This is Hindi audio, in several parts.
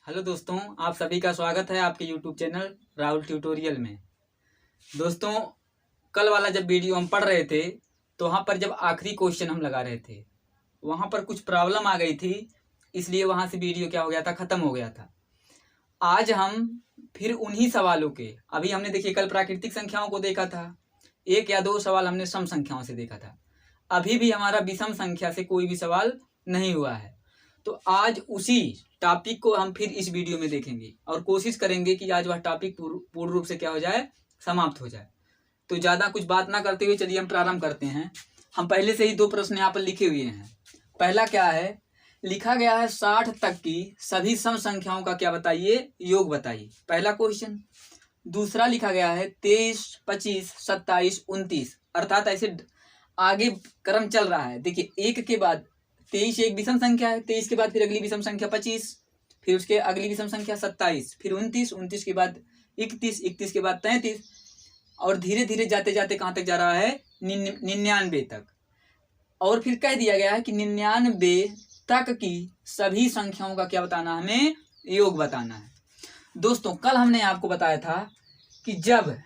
हेलो दोस्तों, आप सभी का स्वागत है आपके यूट्यूब चैनल राहुल ट्यूटोरियल में। दोस्तों, कल वाला जब वीडियो हम पढ़ रहे थे तो वहाँ पर जब आखिरी क्वेश्चन हम लगा रहे थे वहाँ पर कुछ प्रॉब्लम आ गई थी, इसलिए वहाँ से वीडियो क्या हो गया था, ख़त्म हो गया था। आज हम फिर उन्हीं सवालों के, अभी हमने देखिए कल प्राकृतिक संख्याओं को देखा था, एक या दो सवाल हमने सम संख्याओं से देखा था। अभी भी हमारा विषम संख्या से कोई भी सवाल नहीं हुआ है। तो आज उसी टॉपिक को हम फिर इस वीडियो में देखेंगे और कोशिश करेंगे कि आज वह टॉपिक पूर्ण रूप से क्या हो जाए, समाप्त हो जाए। तो ज़्यादा कुछ बात ना करते हुए चलिए हम प्रारंभ करते हैं। हम पहले से ही दो प्रश्न यहाँ पर लिखे हुए हैं। पहला क्या है, लिखा गया है 60 तक की सभी सम संख्याओं का क्या बताइए, योग बताइए, पहला क्वेश्चन। दूसरा लिखा गया है 23, 25, 27, 29, अर्थात ऐसे आगे क्रम चल रहा है। देखिए, एक के बाद 23 एक विषम संख्या है, 23 के बाद फिर अगली विषम संख्या 25, फिर उसके अगली विषम संख्या 27, फिर 29, 29 के बाद 31, 31 के बाद 33, और धीरे धीरे जाते जाते कहाँ तक जा रहा है, 99 तक। और फिर कह दिया गया है कि 99 तक की सभी संख्याओं का क्या बताना, हमें योग बताना है। दोस्तों, कल हमने आपको बताया था कि जब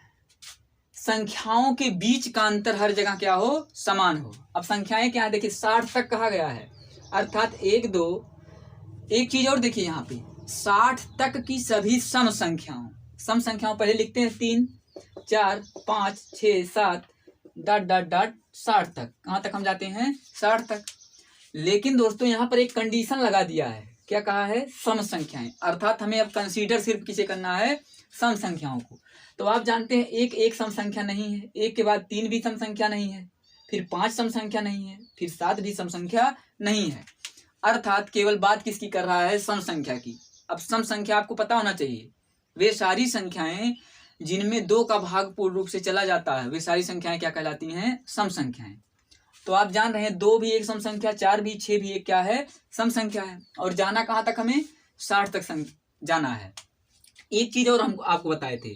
संख्याओं के बीच का अंतर हर जगह क्या हो, समान हो। अब संख्याएं क्या है, देखिए 60 तक कहा गया है, अर्थात 1, 2, एक चीज और देखिए यहाँ पे 60 तक की सभी सम संख्याओं पहले लिखते हैं 3, 4, 5, 6, 7 ... 60 तक। कहाँ तक हम जाते हैं, 60 तक। लेकिन दोस्तों यहाँ पर एक कंडीशन लगा दिया है, क्या कहा है, सम संख्याएं, अर्थात हमें अब कंसीडर सिर्फ किसे करना है, सम संख्याओं को। तो आप जानते हैं एक सम संख्या नहीं है, एक के बाद 3 भी सम संख्या नहीं है, फिर 5 सम संख्या नहीं है, फिर 7 भी सम संख्या नहीं है, अर्थात केवल बात किसकी कर रहा है, सम संख्या की। अब सम संख्या आपको पता होना चाहिए, वे सारी संख्याएं जिनमें 2 का भाग पूर्ण रूप से चला जाता है, वे सारी संख्याएं क्या कहलाती हैं, सम संख्याएं। तो आप जान रहे हैं 2 भी एक सम संख्या, 4 भी, 6 भी एक क्या है, सम संख्या है। और जाना कहाँ तक, हमें 60 तक जाना है। एक चीज और हम आपको बताए थे,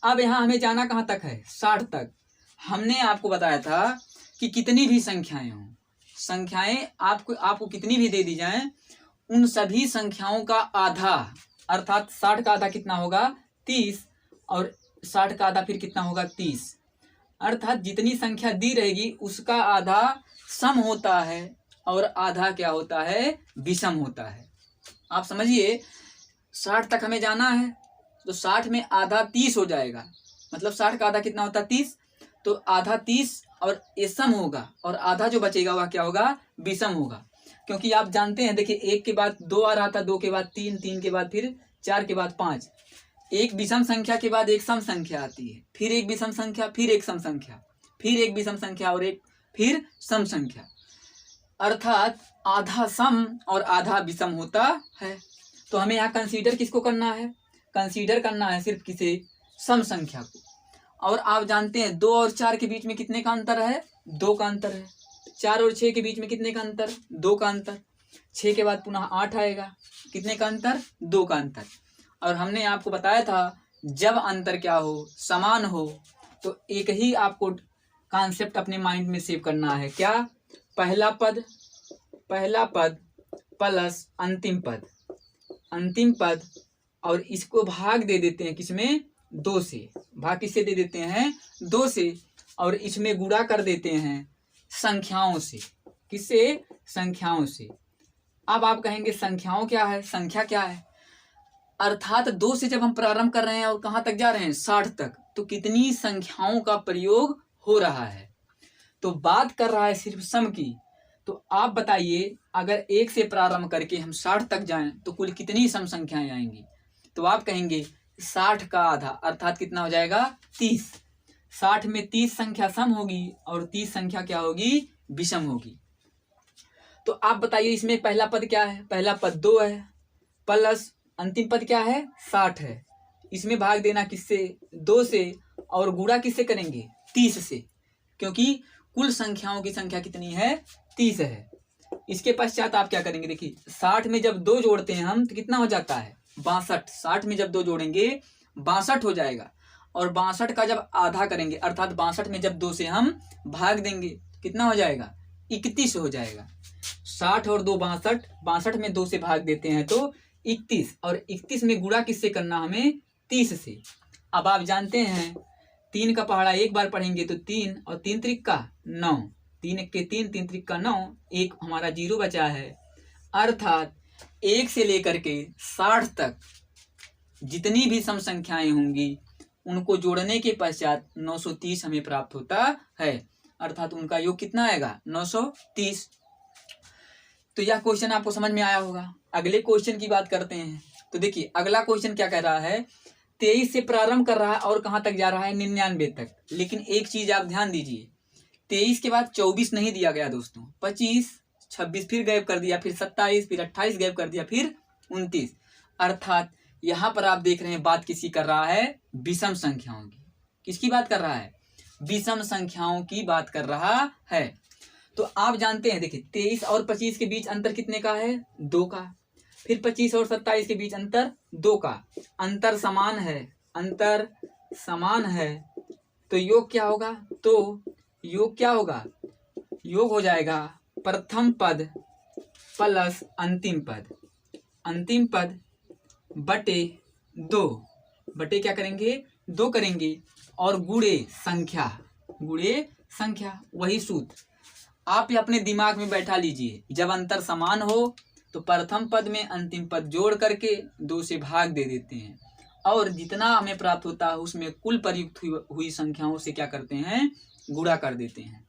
अब यहाँ हमें जाना कहाँ तक है, 60 तक। हमने आपको बताया था कि कितनी भी संख्याएं हों, संख्याएं आपको कितनी भी दे दी जाएं, उन सभी संख्याओं का आधा, अर्थात 60 का आधा कितना होगा, 30, और 60 का आधा फिर कितना होगा, 30, अर्थात जितनी संख्या दी रहेगी उसका आधा सम होता है और आधा क्या होता है, विषम होता है। आप समझिए, 60 तक हमें जाना है तो 60 में आधा 30 हो जाएगा, मतलब 60 का आधा कितना होता है, 30, तो आधा 30 और ये सम होगा, और आधा जो बचेगा वह क्या होगा, विषम होगा। क्योंकि आप जानते हैं, देखिए 1 के बाद 2 आ रहा था, 2 के बाद 3, 3 के बाद फिर 4 के बाद 5, एक विषम संख्या के बाद एक सम संख्या आती है, फिर एक विषम संख्या, फिर एक सम संख्या, फिर एक विषम संख्या और एक फिर सम संख्या, अर्थात आधा सम और आधा विषम होता है। तो हमें यहाँ कंसीडर किसको करना है, कंसीडर करना है सिर्फ किसे, सम संख्या को। और आप जानते हैं 2 और 4 के बीच में कितने का अंतर है, 2 का अंतर है। 4 और 6 के बीच में कितने का अंतर, 2 का अंतर। 6 के बाद पुनः 8 आएगा, कितने का अंतर, 2 का अंतर। और हमने आपको बताया था जब अंतर क्या हो, समान हो, तो एक ही आपको कॉन्सेप्ट अपने माइंड में सेव करना है, क्या, पहला पद प्लस अंतिम पद, और इसको भाग दे देते हैं किसमें, 2 से, भाग किससे दे देते हैं, 2 से, और इसमें गुणा कर देते हैं संख्याओं से, किससे, संख्याओं से। अब आप कहेंगे संख्याओं क्या है, संख्या क्या है, अर्थात 2 से जब हम प्रारंभ कर रहे हैं और कहाँ तक जा रहे हैं, 60 तक, तो कितनी संख्याओं का प्रयोग हो रहा है, तो बात कर रहा है सिर्फ सम की। तो आप बताइए, अगर 1 से प्रारंभ करके हम 60 तक जाएं तो कुल कितनी सम संख्याएं आएंगी। तो आप कहेंगे 60 का आधा, अर्थात कितना हो जाएगा, 30। 60 में 30 संख्या सम होगी और 30 संख्या क्या होगी, विषम होगी। तो आप बताइए इसमें पहला पद क्या है, पहला पद 2 है, प्लस अंतिम पद क्या है, 60 है। इसमें भाग देना किससे, 2 से, और गुणा किससे करेंगे, 30 से, क्योंकि कुल संख्याओं की संख्या कितनी है, 30 है। इसके पश्चात आप क्या करेंगे, देखिए 60 में जब 2 जोड़ते हैं हम तो कितना हो जाता है, 62। 60 में जब 2 जोड़ेंगे 62 हो जाएगा, और 62 का जब आधा करेंगे, अर्थात 62 में जब 2 से हम भाग देंगे कितना हो जाएगा, 31 हो जाएगा। 60 और 2 62, 62 में 2 से भाग देते हैं तो 31 और 31 में गुणा किससे करना हमें 30 से। अब आप जानते हैं 3 का पहाड़ा एक बार पढ़ेंगे तो 3 और 3 त्रिक का 9, 3 एक के 3, 3 त्रिक का 9, एक हमारा 0 बचा है। अर्थात 1 से लेकर के 60 तक जितनी भी सम संख्याएं होंगी उनको जोड़ने के पश्चात 930 हमें प्राप्त होता है। अर्थात उनका योग कितना आएगा 930। तो यह क्वेश्चन आपको समझ में आया होगा। अगले क्वेश्चन की बात करते हैं। तो देखिए अगला क्वेश्चन क्या कह रहा है, 23 से प्रारंभ कर रहा है और कहाँ तक जा रहा है 99 तक। लेकिन एक चीज आप ध्यान दीजिए, 23 के बाद 24 नहीं दिया गया दोस्तों, 25, 26 फिर गायब कर दिया, फिर 27, फिर 28 गायब कर दिया, फिर 29। अर्थात यहाँ पर आप देख रहे हैं बात किसी कर रहा है विषम संख्याओं की। किसकी बात कर रहा है, विषम संख्याओं की बात कर रहा है। तो आप जानते हैं देखिए 23 और 25 के बीच अंतर कितने का है 2 का, फिर 25 और 27 के बीच अंतर 2 का, अंतर समान है, अंतर समान है। तो योग क्या होगा, तो योग क्या होगा, योग हो जाएगा प्रथम पद प्लस अंतिम पद, अंतिम पद बटे 2, बटे क्या करेंगे 2 करेंगे, और गुणे संख्या, गुणे संख्या। वही सूत्र आप अपने दिमाग में बैठा लीजिए, जब अंतर समान हो तो प्रथम पद में अंतिम पद जोड़ करके 2 से भाग दे देते हैं, और जितना हमें प्राप्त होता है उसमें कुल प्रयुक्त हुई संख्याओं से क्या करते हैं गुणा कर देते हैं।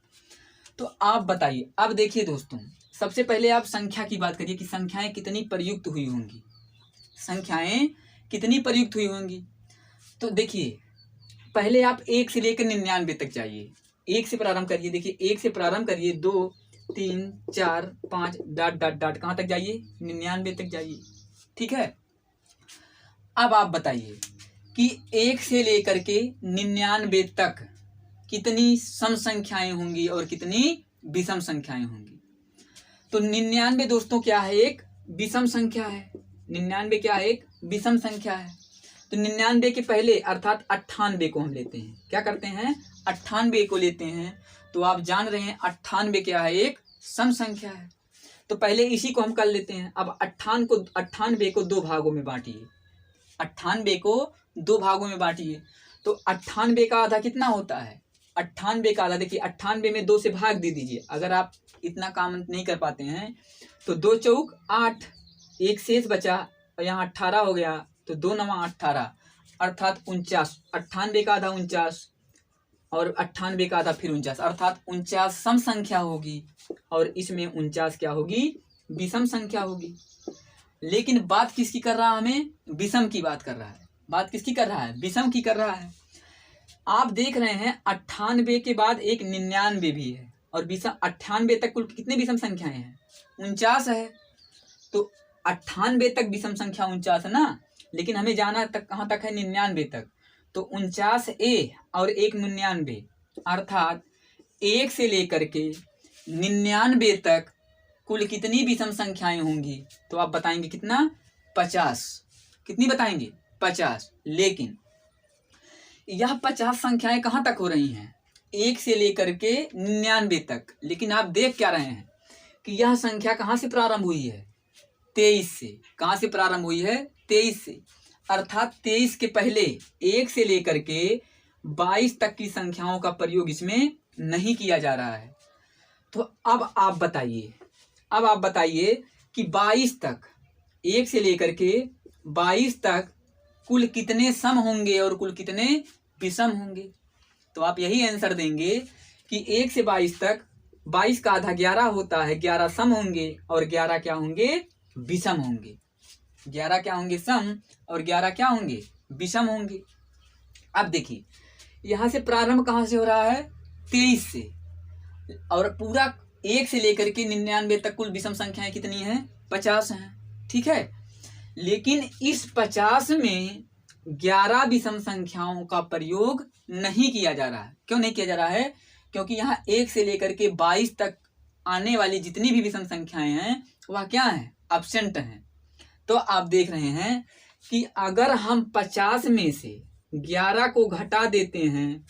तो आप बताइए, अब देखिए दोस्तों, सबसे पहले आप संख्या की बात करिए कि संख्याएं कितनी प्रयुक्त हुई होंगी, संख्याएं कितनी प्रयुक्त हुई होंगी। तो देखिए पहले आप 1 से लेकर 99 तक जाइए, 1 से प्रारंभ करिए। देखिए 1 से प्रारंभ करिए, 2, 3, 4, 5 डॉट डॉट डॉट कहाँ तक जाइए 99 तक जाइए। ठीक है, अब आप बताइए कि 1 से लेकर के 99 तक कितनी सम संख्याएं होंगी और कितनी विषम संख्याएं होंगी। तो 99 दोस्तों क्या है, एक विषम संख्या है। 99 क्या है, एक विषम संख्या है। तो 99 के पहले अर्थात 98 को हम लेते हैं, क्या करते हैं 98 को लेते हैं। तो आप जान रहे हैं 98 क्या है, एक सम संख्या है। तो पहले इसी को हम कर लेते हैं। अब 98 को 2 भागों में बांटिए, 98 को 2 भागों में बांटिए। तो 98 का आधा कितना होता है, 98 का आधा देखिए 98 में 2 से भाग दे दीजिए। अगर आप इतना काम नहीं कर पाते हैं तो 2 चौक 8, एक शेष बचा और यहाँ 18 हो गया, तो 2 9 18 अर्थात 49। 98 का आधा 49 और 98 का आधा फिर 49, अर्थात 49 सम संख्या होगी और इसमें 49 क्या होगी विषम संख्या होगी। लेकिन बात किसकी कर रहा है, हमें विषम की बात कर रहा है। बात किसकी कर रहा है, विषम की कर रहा है। आप देख रहे हैं 98 के बाद एक 99 भी है, और विषम 98 तक कुल कितने विषम संख्याएं हैं 49 है। तो 98 तक विषम संख्या 49 है ना, लेकिन हमें जाना तक कहाँ तक है 99 तक। तो 49 ए और एक 99, अर्थात 1 से लेकर के 99 तक कुल कितनी विषम संख्याएं होंगी। तो आप बताएंगे कितना 50, कितनी बताएंगे 50। लेकिन यह 50 संख्याएं कहाँ तक हो रही हैं 1 से लेकर के 99 तक। लेकिन आप देख क्या रहे हैं कि यह संख्या कहाँ से प्रारंभ हुई है 23 से। कहाँ से प्रारंभ हुई है 23 से, अर्थात 23 के पहले 1 से लेकर के 22 तक की संख्याओं का प्रयोग इसमें नहीं किया जा रहा है। तो अब आप बताइए कि 22 तक 1 से लेकर के 22 तक कुल कितने सम होंगे और कुल कितने विषम होंगे। तो आप यही आंसर देंगे कि 1 से 22 तक 22 का आधा 11 होता है, 11 सम होंगे और 11 क्या होंगे विषम होंगे। 11 क्या होंगे सम और 11 क्या होंगे विषम होंगे। अब देखिए यहाँ से प्रारंभ कहाँ से हो रहा है 23 से, और पूरा 1 से लेकर के 99 तक कुल विषम संख्याएं कितनी हैं 50 हैं। ठीक है, लेकिन इस 50 में 11 विषम संख्याओं का प्रयोग नहीं किया जा रहा है। क्यों नहीं किया जा रहा है, क्योंकि यहाँ 1 से लेकर के 22 तक आने वाली जितनी भी विषम संख्याएं हैं वह क्या हैं एब्सेंट हैं। तो आप देख रहे हैं कि अगर हम 50 में से 11 को घटा देते हैं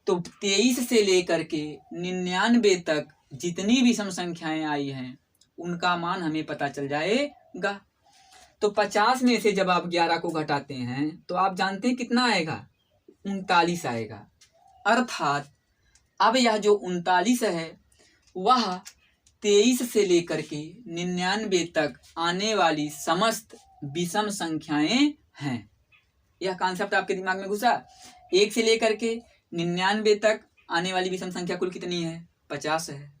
तो 23 से लेकर के 99 तक जितनी विषम संख्याएं आई हैं उनका मान हमें पता चल जाएगा। तो 50 में से जब आप 11 को घटाते हैं तो आप जानते हैं कितना आएगा, 39 आएगा। अर्थात अब यह जो 39 है वह 23 से लेकर के 99 तक आने वाली समस्त विषम संख्याएं हैं। यह कॉन्सेप्ट आपके दिमाग में घुसा। 1 से लेकर के 99 तक आने वाली विषम संख्या कुल कितनी है, 50 है।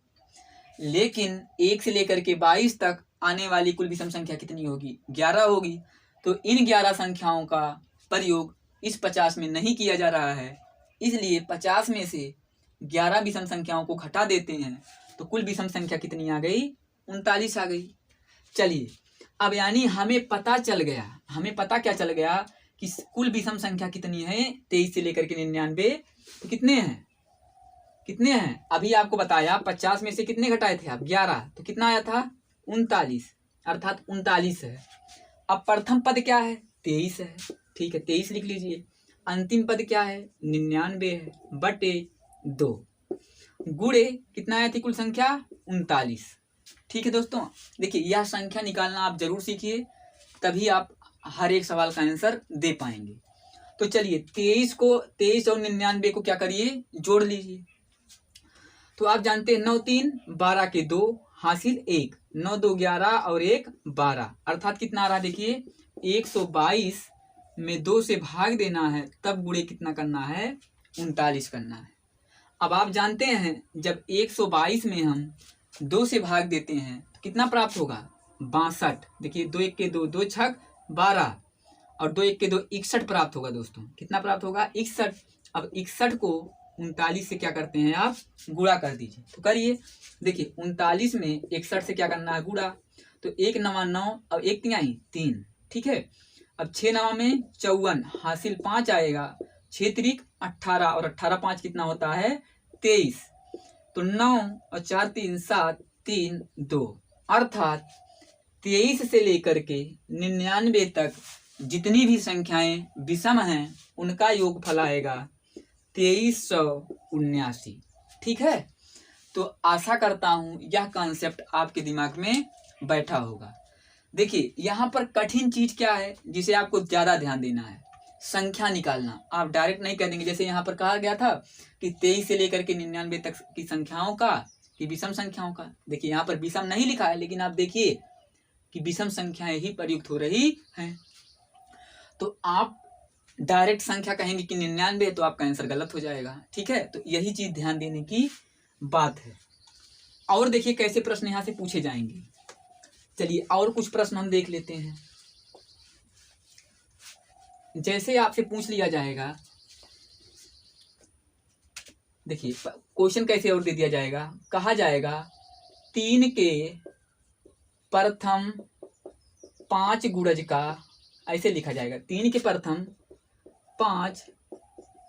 लेकिन 1 से लेकर के 22 तक आने वाली कुल विषम संख्या कितनी होगी, 11 होगी। तो इन 11 संख्याओं का प्रयोग इस 50 में नहीं किया जा रहा है, इसलिए 50 में से 11 विषम संख्याओं को घटा देते हैं तो कुल विषम संख्या कितनी आ गई, 39 आ गई। चलिए अब यानी हमें पता चल गया, हमें पता क्या चल गया कि कुल विषम संख्या कितनी है, 23 से लेकर के 99। तो कितने हैं, कितने हैं अभी आपको बताया, 50 में से कितने घटाए थे आप, 11, तो कितना आया था, 39, अर्थात 39 है। अब प्रथम पद क्या है, 23 है, ठीक है 23 लिख लीजिए। अंतिम पद क्या है, 99 है बटे 2 गुणे कितना आया थी कुल संख्या, 39। ठीक है दोस्तों, देखिए यह संख्या निकालना आप जरूर सीखिए, तभी आप हर एक सवाल का आंसर दे पाएंगे। तो चलिए 23 और 99 को क्या करिए, जोड़ लीजिए। तो आप जानते हैं 9 3 12 के 2 हासिल 1, 9 2 11 और 1 12, अर्थात कितना आ रहा है देखिए, 122 में 2 से भाग देना है, तब गुणे कितना करना है, 39 करना है। अब आप जानते हैं जब 122 में हम 2 से भाग देते हैं तो कितना प्राप्त होगा, 62। देखिए 2 1 के 2, 2 छक 12 और 2 1 के 2 61 प्राप्त होगा दोस्तों, कितना प्राप्त होगा, 61। अब 61 को 39 से क्या करते हैं आप, गुणा कर दीजिए। तो करिए, देखिए 39 में 61 से क्या करना है, गुणा। तो 1 9 9 और 1 3 3, ठीक है। अब 6 9 में 54 हासिल 5 आएगा, 6 3 18 और 18 5 कितना होता है, 23। तो 9 और 4 3 7 3 2, अर्थात 23 से लेकर के 99 तक जितनी भी संख्याएं विषम हैं उनका योगफल आएगा 2379। ठीक है, तो आशा करता हूं यह कॉन्सेप्ट आपके दिमाग में बैठा होगा। देखिए यहाँ पर कठिन चीज क्या है जिसे आपको ज्यादा ध्यान देना है, संख्या निकालना। आप डायरेक्ट नहीं कह देंगे, जैसे यहाँ पर कहा गया था कि 23 से लेकर के 99 तक की संख्याओं का, कि विषम संख्याओं का। देखिए यहाँ पर विषम नहीं लिखा है, लेकिन आप देखिए कि विषम संख्याएं ही प्रयुक्त हो रही हैं। तो आप डायरेक्ट संख्या कहेंगे कि 99, तो आपका आंसर गलत हो जाएगा। ठीक है, तो यही चीज ध्यान देने की बात है। और देखिए कैसे प्रश्न यहाँ से पूछे जाएंगे। चलिए और कुछ प्रश्न हम देख लेते हैं। जैसे आपसे पूछ लिया जाएगा, देखिए क्वेश्चन कैसे और दे दिया जाएगा, कहा जाएगा 3 के प्रथम 5 गुणज का, ऐसे लिखा जाएगा 3 के प्रथम 5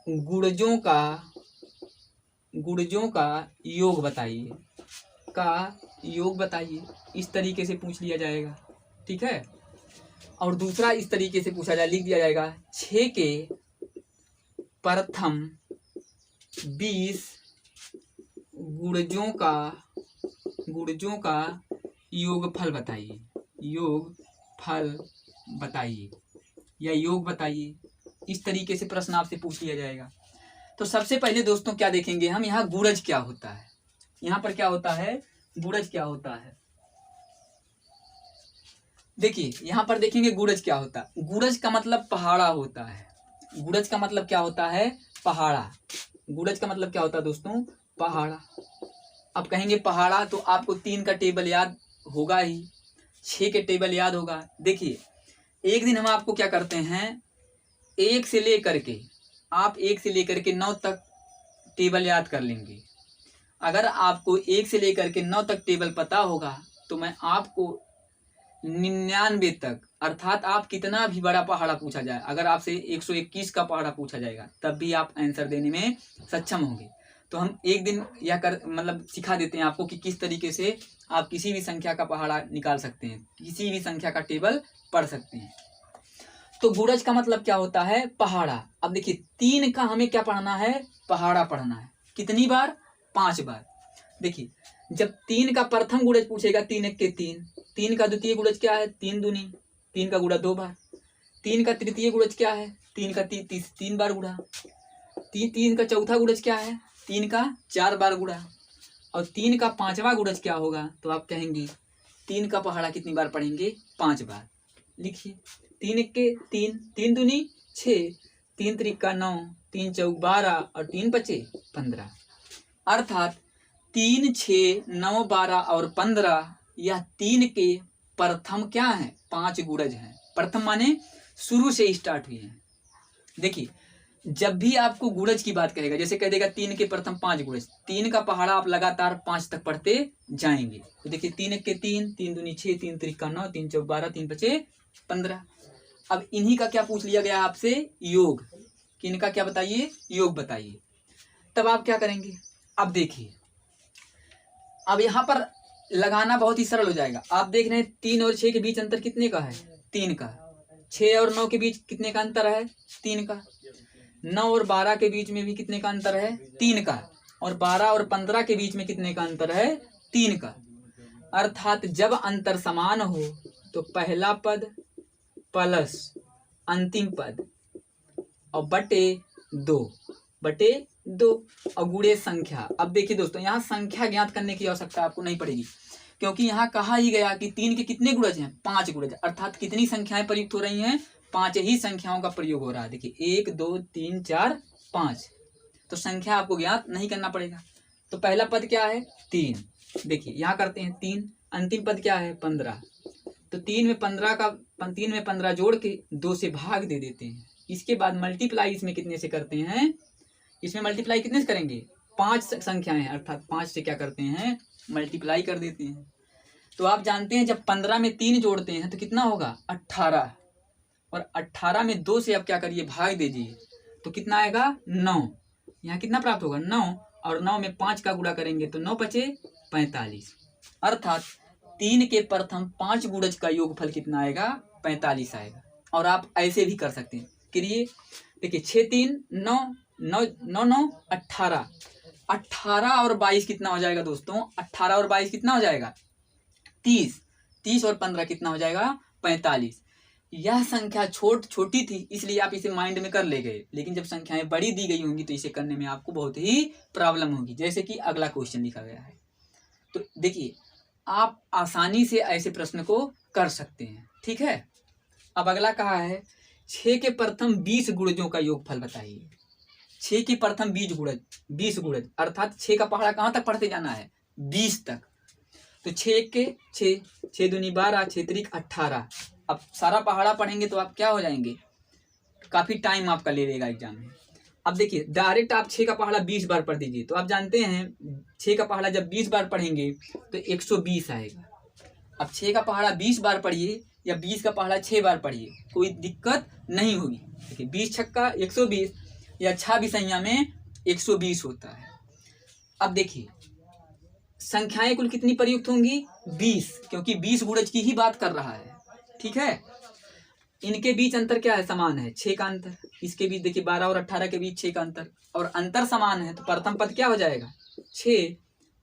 गुणजों का योग बताइए, योग बताइए। इस तरीके से पूछ लिया जाएगा। ठीक है, और दूसरा इस तरीके से पूछा जाए, लिख दिया जाएगा 6 के प्रथम 20 गुणजों का योगफल बताइए, या योग बताइए। इस तरीके से प्रश्न आपसे पूछ लिया जाएगा। तो सबसे पहले दोस्तों क्या देखेंगे हम, यहाँ गुणज क्या होता है, यहाँ पर क्या होता है, गुणज क्या होता है। देखिए यहाँ पर देखेंगे गुणज क्या होता है। गुणज का मतलब पहाड़ा होता है। गुणज का मतलब क्या होता है, पहाड़ा। गुणज का मतलब क्या होता है दोस्तों, पहाड़ा। अब कहेंगे पहाड़ा तो आपको 3 का टेबल याद होगा ही, 6 के टेबल याद होगा। देखिए एक दिन हम आपको क्या करते हैं, 1 से लेकर के 9 तक टेबल याद कर लेंगे। अगर आपको 1 से लेकर के 9 तक टेबल पता होगा तो मैं आपको 99 तक, अर्थात आप कितना भी बड़ा पहाड़ा पूछा जाए, अगर आपसे 121 का पहाड़ा पूछा जाएगा तब भी आप आंसर देने में सक्षम होंगे। तो हम एक दिन यह मतलब सिखा देते हैं आपको कि किस तरीके से आप किसी भी संख्या का पहाड़ा निकाल सकते हैं, किसी भी संख्या का टेबल पढ़ सकते हैं। तो गुणज का मतलब क्या होता है, पहाड़ा। अब देखिए 3 का हमें क्या पढ़ना है, पहाड़ा पढ़ना है। कितनी बार, 5 बार। देखिए जब 3 का प्रथम गुणज पूछेगा, 3 1 के 3, 3 का द्वितीय गुणज क्या है, 3 दूनी 3 का गुणा 2 बार। 3 का तृतीय गुणज क्या है? 3 का 3 बार गुणा। 3 का चौथा गुणज क्या है? 3 का 4 बार गुणा। और 3 का 5वां गुणज क्या होगा? तो आप कहेंगे 3 का पहाड़ा कितनी बार पढ़ेंगे? 5 बार। लिखिए 3 एक्के 3, 3 दूनी 6, 3 त्रिका 9, 3 चौक 12 और 3 पचे 15। अर्थात 3, 6, 9, 12 और 15 यह 3 के प्रथम क्या है? 5 गुणज हैं। प्रथम माने शुरू से स्टार्ट हुए हैं। देखिए जब भी आपको गुणज की बात करेगा, जैसे कह देगा 3 के प्रथम 5 गुणज, 3 का पहाड़ा आप लगातार 5 तक पढ़ते जाएंगे। तो देखिए 3 एक्के 3, 3 दूनी 6, 3 त्रिका 9, 3 चौक 12, 3 पचे 15। अब इन्हीं का क्या पूछ लिया गया आपसे? योग। किनका क्या बताइए? योग बताइए। तब आप क्या करेंगे? अब देखिए अब यहाँ पर लगाना बहुत ही सरल हो जाएगा। आप देख रहे हैं 3 और 6 के बीच अंतर कितने का है? 3 का। 6 और 9 के बीच कितने का अंतर है? 3 का। 9 और 12 के बीच में भी कितने का अंतर है? 3 का। और 12 और 15 के बीच में कितने का अंतर है? 3 का। अर्थात जब अंतर समान हो तो पहला पद प्लस अंतिम पद और बटे 2 और गुणे संख्या। अब देखिए दोस्तों यहाँ संख्या ज्ञात करने की आवश्यकता आपको नहीं पड़ेगी, क्योंकि यहाँ कहा ही गया कि 3 के कितने गुणज हैं? 5 गुणज। अर्थात कितनी संख्याएं प्रयुक्त हो रही हैं? 5 ही संख्याओं का प्रयोग हो रहा है। देखिए 1, 2, 3, 4, 5। तो संख्या आपको ज्ञात नहीं करना पड़ेगा। तो पहला पद क्या है? 3। देखिए यहाँ करते हैं 3। अंतिम पद क्या है? 15। तो 3 में 15 जोड़ के 2 से भाग दे देते हैं। इसके बाद मल्टीप्लाई इसमें कितने से करते हैं? इसमें मल्टीप्लाई कितने से करेंगे? 5 संख्याएं हैं, अर्थात 5 से क्या करते हैं? मल्टीप्लाई कर देते हैं। तो आप जानते हैं जब 15 में 3 जोड़ते हैं तो कितना होगा? 18। और 18 में 2 से अब क्या करिए? भाग दीजिए। तो कितना आएगा? 9। यहाँ कितना प्राप्त होगा? 9। और 9 में 5 का गुणा करेंगे तो 9 पचे 45। अर्थात 3 के प्रथम 5 गुणज का योगफल कितना आएगा? 45 आएगा। और आप ऐसे भी कर सकते हैं। करिए देखिए 6, 3, 9, 9, 9, 9, 18। 18 और 22 कितना हो जाएगा दोस्तों? 18 और 22 कितना हो जाएगा? 30। 30 और 15 कितना हो जाएगा? 45। यह संख्या छोटी थी इसलिए आप इसे माइंड में कर ले गए, लेकिन जब संख्याएं बड़ी दी गई होंगी तो इसे करने में आपको बहुत ही प्रॉब्लम होगी। जैसे कि अगला क्वेश्चन लिखा गया है। तो देखिए आप आसानी से ऐसे प्रश्न को कर सकते हैं। ठीक है। अब अगला कहा है 6 के प्रथम 20 गुणजों का योगफल बताइए। 6 के प्रथम 20 गुणज अर्थात 6 का पहाड़ा कहाँ तक पढ़ते जाना है? 20 तक। तो 6 के 6 दूनी 12, 6 त्रिक 18। अब सारा पहाड़ा पढ़ेंगे तो आप क्या हो जाएंगे? काफी टाइम आपका ले लेगा एग्जाम में। अब देखिए डायरेक्ट आप 6 का पहाड़ा 20 बार पढ़ दीजिए। तो आप जानते हैं 6 का पहाड़ा जब 20 बार पढ़ेंगे तो 120 आएगा। अब 6 का पहाड़ा 20 बार पढ़िए या 20 का पहाड़ा 6 बार पढ़िए, कोई दिक्कत नहीं होगी। देखिए 20 छक्का 120 या 6 विषैया में 120 होता है। अब देखिए संख्याएं कुल कितनी प्रयुक्त होंगी? 20, क्योंकि 20 गुणज की ही बात कर रहा है। ठीक है। इनके बीच अंतर क्या है? समान है, 6 का अंतर। इसके बीच देखिए 12 और 18 के बीच 6 का अंतर, और अंतर समान है तो प्रथम पद क्या हो जाएगा? 6।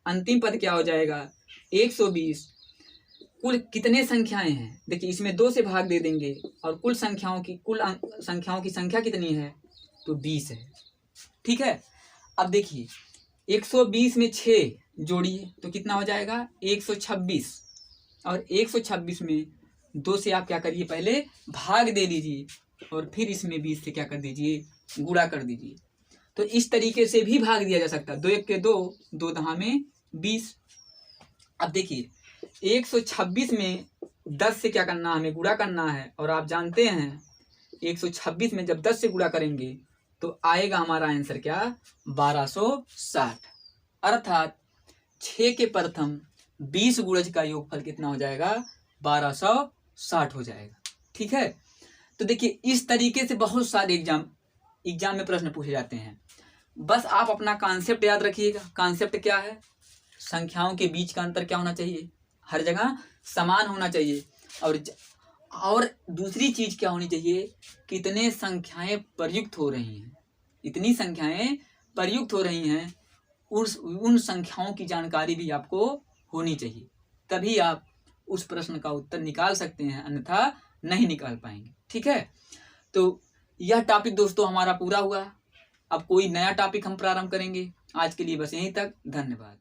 अंतिम पद क्या हो जाएगा? 120। कुल कितने संख्याएं हैं? देखिए इसमें 2 से भाग दे देंगे और कुल संख्याओं की संख्या कितनी है? तो 20 है। ठीक है। अब देखिए 120 में 6 जोड़िए तो कितना हो जाएगा? 126। और 126 में 2 से आप क्या करिए? पहले भाग दे लीजिए और फिर इसमें 20 से क्या कर दीजिए? गुणा कर दीजिए। तो इस तरीके से भी भाग दिया जा सकता है। 2 1 के 2, 2 दहा में 20। अब देखिए 126 में 10 से क्या करना है? हमें गुणा करना है। और आप जानते हैं 126 में जब 10 से गुणा करेंगे तो आएगा हमारा आंसर क्या? 1260। अर्थात 6 के प्रथम 20 गुणज का योगफल कितना हो जाएगा? 1260 हो जाएगा। ठीक है। तो देखिए इस तरीके से बहुत सारे एग्जाम में प्रश्न पूछे जाते हैं। बस आप अपना कॉन्सेप्ट याद रखिएगा। कॉन्सेप्ट क्या है? संख्याओं के बीच का अंतर क्या होना चाहिए? हर जगह समान होना चाहिए। और दूसरी चीज क्या होनी चाहिए? कितने संख्याएं प्रयुक्त हो रही हैं। इतनी संख्याएं प्रयुक्त हो रही हैं उन संख्याओं की जानकारी भी आपको होनी चाहिए, तभी आप उस प्रश्न का उत्तर निकाल सकते हैं, अन्यथा नहीं निकाल पाएंगे। ठीक है, तो यह टॉपिक दोस्तों हमारा पूरा हुआ। अब कोई नया टॉपिक हम प्रारंभ करेंगे। आज के लिए बस यहीं तक। धन्यवाद।